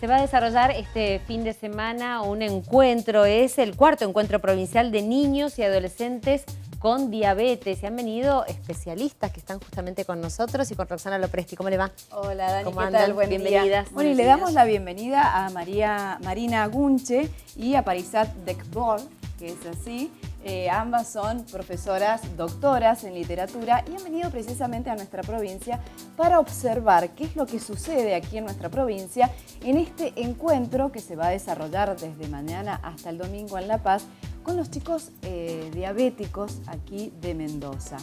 Se va a desarrollar este fin de semana un encuentro, es el cuarto encuentro provincial de niños y adolescentes con diabetes. Y han venido especialistas que están justamente con nosotros y con Roxana Lopresti. ¿Cómo le va? Hola Dani, ¿Cómo ¿qué andan? tal? Buen Bienvenidas. día. Bueno, y le damos la bienvenida a Marina Gunche y a Parisat Dekbor, que es así. Ambas son profesoras doctoras en literatura y han venido precisamente a nuestra provincia para observar qué es lo que sucede aquí en nuestra provincia en este encuentro que se va a desarrollar desde mañana hasta el domingo en La Paz con los chicos diabéticos aquí de Mendoza.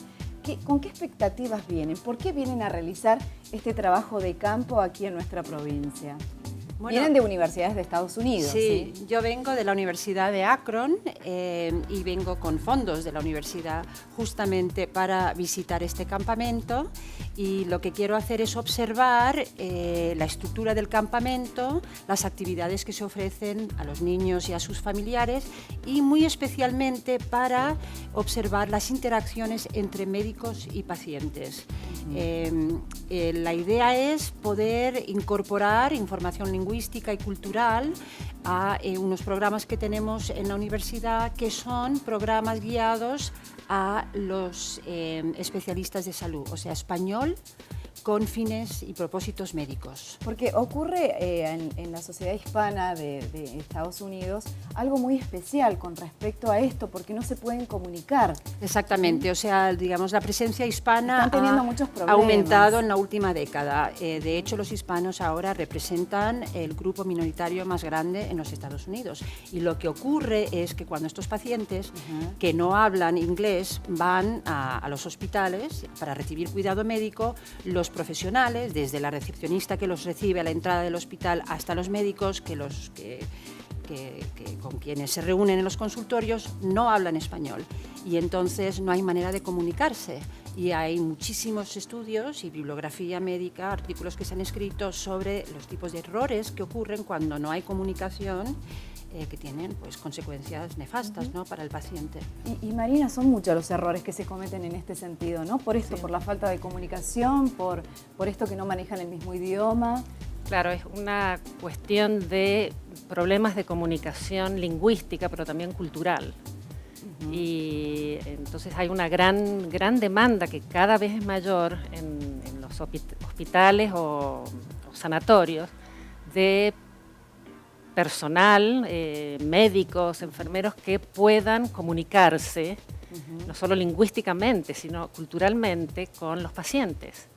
¿Con qué expectativas vienen? ¿Por qué vienen a realizar este trabajo de campo aquí en nuestra provincia? Bueno, vienen de universidades de Estados Unidos. Sí, yo vengo de la Universidad de Akron y vengo con fondos de la universidad justamente para visitar este campamento, y lo que quiero hacer es observar la estructura del campamento, las actividades que se ofrecen a los niños y a sus familiares, y muy especialmente para observar las interacciones entre médicos y pacientes. La idea es poder incorporar información lingüística y cultural a unos programas que tenemos en la universidad, que son programas guiados a los especialistas de salud, o sea, español con fines y propósitos médicos. Porque ocurre en la sociedad hispana de Estados Unidos algo muy especial con respecto a esto, porque no se pueden comunicar. Exactamente, o sea, digamos, la presencia hispana ha aumentado en la última década. De hecho, los hispanos ahora representan el grupo minoritario más grande en los Estados Unidos. Y lo que ocurre es que cuando estos pacientes que no hablan inglés van a los hospitales para recibir cuidado médico, los profesionales, desde la recepcionista que los recibe a la entrada del hospital hasta los médicos con quienes se reúnen en los consultorios, no hablan español, y entonces no hay manera de comunicarse. Y hay muchísimos estudios y bibliografía médica, artículos que se han escrito sobre los tipos de errores que ocurren cuando no hay comunicación, que tienen pues consecuencias nefastas, ¿no?, para el paciente. Y Marina, son muchos los errores que se cometen en este sentido, ¿no? Por esto, sí, por la falta de comunicación, por esto que no manejan el mismo idioma. Claro, es una cuestión de problemas de comunicación lingüística, pero también cultural. Y entonces hay una gran demanda que cada vez es mayor en los hospitales o sanatorios de personal, médicos, enfermeros que puedan comunicarse, no solo lingüísticamente, sino culturalmente con los pacientes.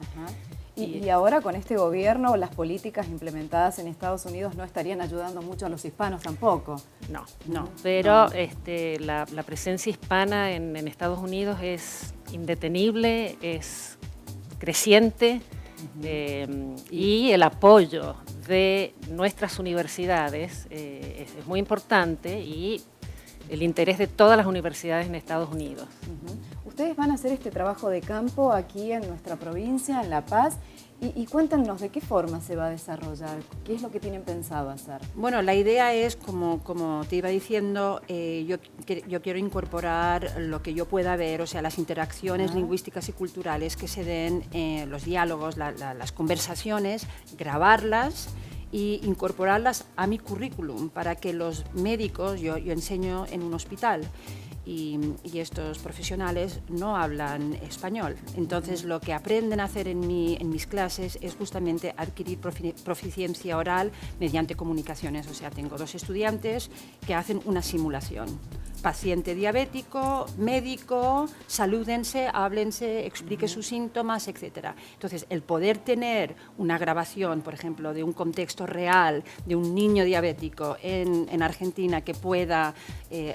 Y ahora con este gobierno, las políticas implementadas en Estados Unidos no estarían ayudando mucho a los hispanos tampoco. No, pero la presencia hispana en Estados Unidos es indetenible, es creciente, y el apoyo de nuestras universidades es muy importante, y el interés de todas las universidades en Estados Unidos. Ustedes van a hacer este trabajo de campo aquí en nuestra provincia, en La Paz, y cuéntanos de qué forma se va a desarrollar, qué es lo que tienen pensado hacer. Bueno, la idea es, como te iba diciendo, yo quiero incorporar lo que yo pueda ver, o sea, las interacciones lingüísticas y culturales que se den, los diálogos, las conversaciones, grabarlas y incorporarlas a mi currículum para que los médicos, yo enseño en un hospital, y estos profesionales no hablan español. Entonces, lo que aprenden a hacer en mis clases es justamente adquirir proficiencia oral mediante comunicaciones. O sea, tengo 2 estudiantes que hacen una simulación. Paciente diabético, médico, salúdense, háblense, explique sus síntomas, etc. Entonces, el poder tener una grabación, por ejemplo, de un contexto real de un niño diabético en Argentina que pueda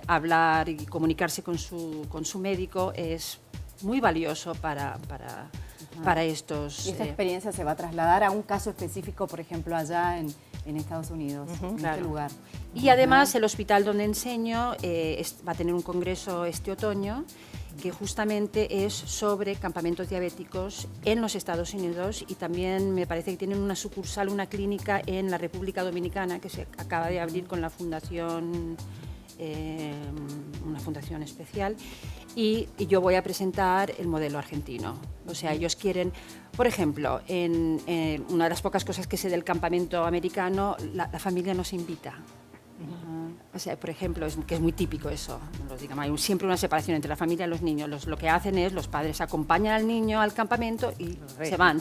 hablar y comunicarse con su médico es muy valioso para estos... Y esta experiencia se va a trasladar a un caso específico, por ejemplo, allá en Estados Unidos, en este lugar. Y además el hospital donde enseño va a tener un congreso este otoño que justamente es sobre campamentos diabéticos en los Estados Unidos, y también me parece que tienen una sucursal, una clínica en la República Dominicana que se acaba de abrir con la Fundación una fundación especial, y yo voy a presentar el modelo argentino. O sea, ellos quieren, por ejemplo, en una de las pocas cosas que sé del campamento americano, la familia no se invita. O sea, por ejemplo, que es muy típico eso, digamos, hay siempre una separación entre la familia y los niños. Lo que hacen es, los padres acompañan al niño al campamento y se van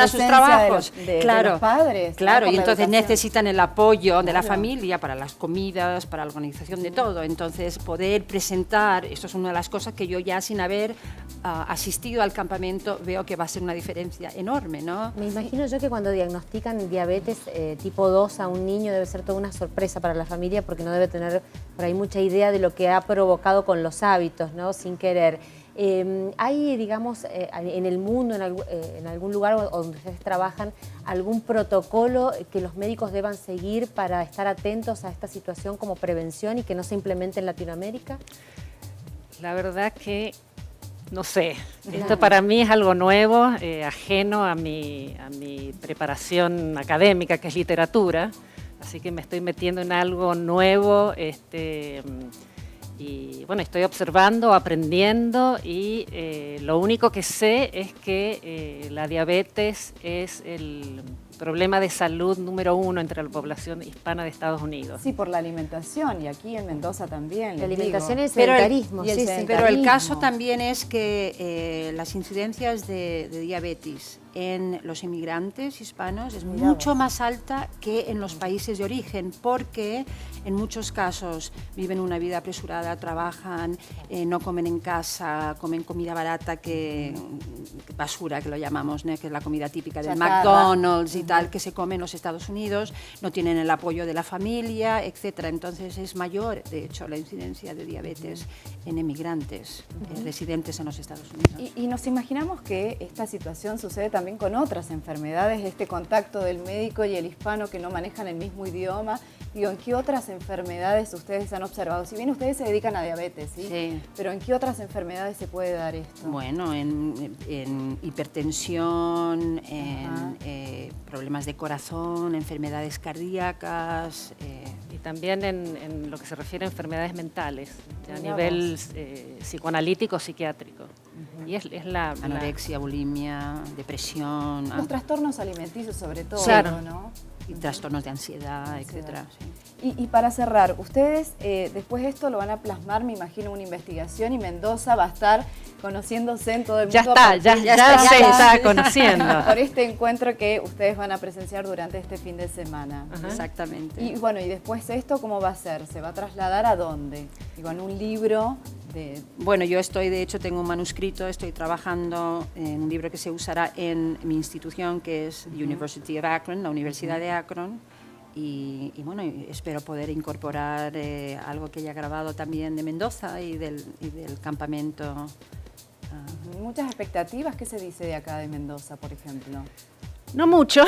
a sus trabajos. De los padres. Claro, ¿no? y entonces necesitan el apoyo de la Claro. familia para las comidas, para la organización de todo. Entonces, poder presentar, esto es una de las cosas que yo ya sin haber asistido al campamento veo que va a ser una diferencia enorme, ¿no? Me imagino yo que cuando diagnostican diabetes tipo 2 a un niño debe ser toda una sorpresa para la familia porque no debe tener por ahí mucha idea de lo que ha provocado con los hábitos, ¿no? Sin querer. ¿Hay, digamos, en el mundo, en algún lugar donde ustedes trabajan, algún protocolo que los médicos deban seguir para estar atentos a esta situación como prevención y que no se implemente en Latinoamérica? La verdad que no sé, esto para mí es algo nuevo, ajeno a mi preparación académica, que es literatura, así que me estoy metiendo en algo nuevo, y bueno, estoy observando, aprendiendo, y lo único que sé es que la diabetes es el problema de salud número 1 entre la población hispana de Estados Unidos. Sí, por la alimentación, y aquí en Mendoza también. La les alimentación digo. es sedentarismo. y el Sí, sí. sedentarismo. Pero el caso también es que las incidencias de diabetes en los inmigrantes hispanos es mucho más alta que en los países de origen, porque en muchos casos viven una vida apresurada, trabajan, no comen en casa, comen comida barata, basura que lo llamamos, ¿no? Que es la comida típica del Chatarra. McDonald's y tal, que se come en los Estados Unidos, no tienen el apoyo de la familia, etcétera. Entonces es mayor, de hecho, la incidencia de diabetes en emigrantes residentes en los Estados Unidos. Y nos imaginamos que esta situación sucede también con otras enfermedades, este contacto del médico y el hispano que no manejan el mismo idioma. Digo, ¿en qué otras enfermedades ustedes han observado? Si bien ustedes se dedican a diabetes, ¿sí? Sí. Pero ¿en qué otras enfermedades se puede dar esto? Bueno, en hipertensión, en problemas de corazón, enfermedades cardíacas. Y también en lo que se refiere a enfermedades mentales, a Mirá nivel psicoanalítico, psiquiátrico. Y es la Anorexia, bulimia, depresión. Los trastornos alimenticios sobre todo, Claro. ¿no? Y trastornos de ansiedad, etcétera. Sí. Y para cerrar, ustedes después de esto lo van a plasmar, me imagino, una investigación, y Mendoza va a estar conociéndose en todo el mundo. Ya se está conociendo. Por este encuentro que ustedes van a presenciar durante este fin de semana. Ajá. Exactamente. Y bueno, y después esto, ¿cómo va a ser? ¿Se va a trasladar a dónde? Digo, en un libro de... Bueno, yo de hecho tengo un manuscrito, estoy trabajando en un libro que se usará en mi institución, que es University of Akron, la Universidad de Akron, y bueno, espero poder incorporar algo que haya grabado también de Mendoza y del campamento. Muchas expectativas. ¿Qué se dice de acá de Mendoza, por ejemplo? No mucho.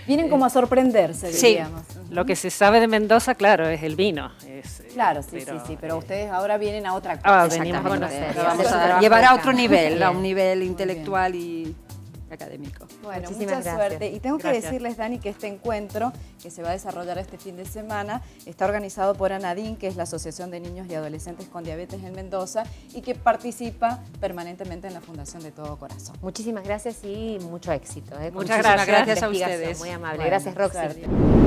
Vienen como a sorprenderse, Sí. diríamos. Lo que se sabe de Mendoza, claro, es el vino. Claro, sí, pero ustedes ahora vienen a otra cosa. venimos a Exactamente. conocer. Vamos Hacer a trabajo llevar de a campo. otro nivel, a un Bien. nivel intelectual y académico. Bueno, Muchísimas mucha gracias. suerte. Y tengo que Gracias. decirles, Dani, que este encuentro que se va a desarrollar este fin de semana está organizado por ANADIN, que es la Asociación de Niños y Adolescentes con Diabetes en Mendoza, y que participa permanentemente en la Fundación de Todo Corazón. Muchísimas gracias y mucho éxito. Muchas Muchísimas gracias a investigación, ustedes. Muy amable. Bueno, gracias, Roxy. suerte.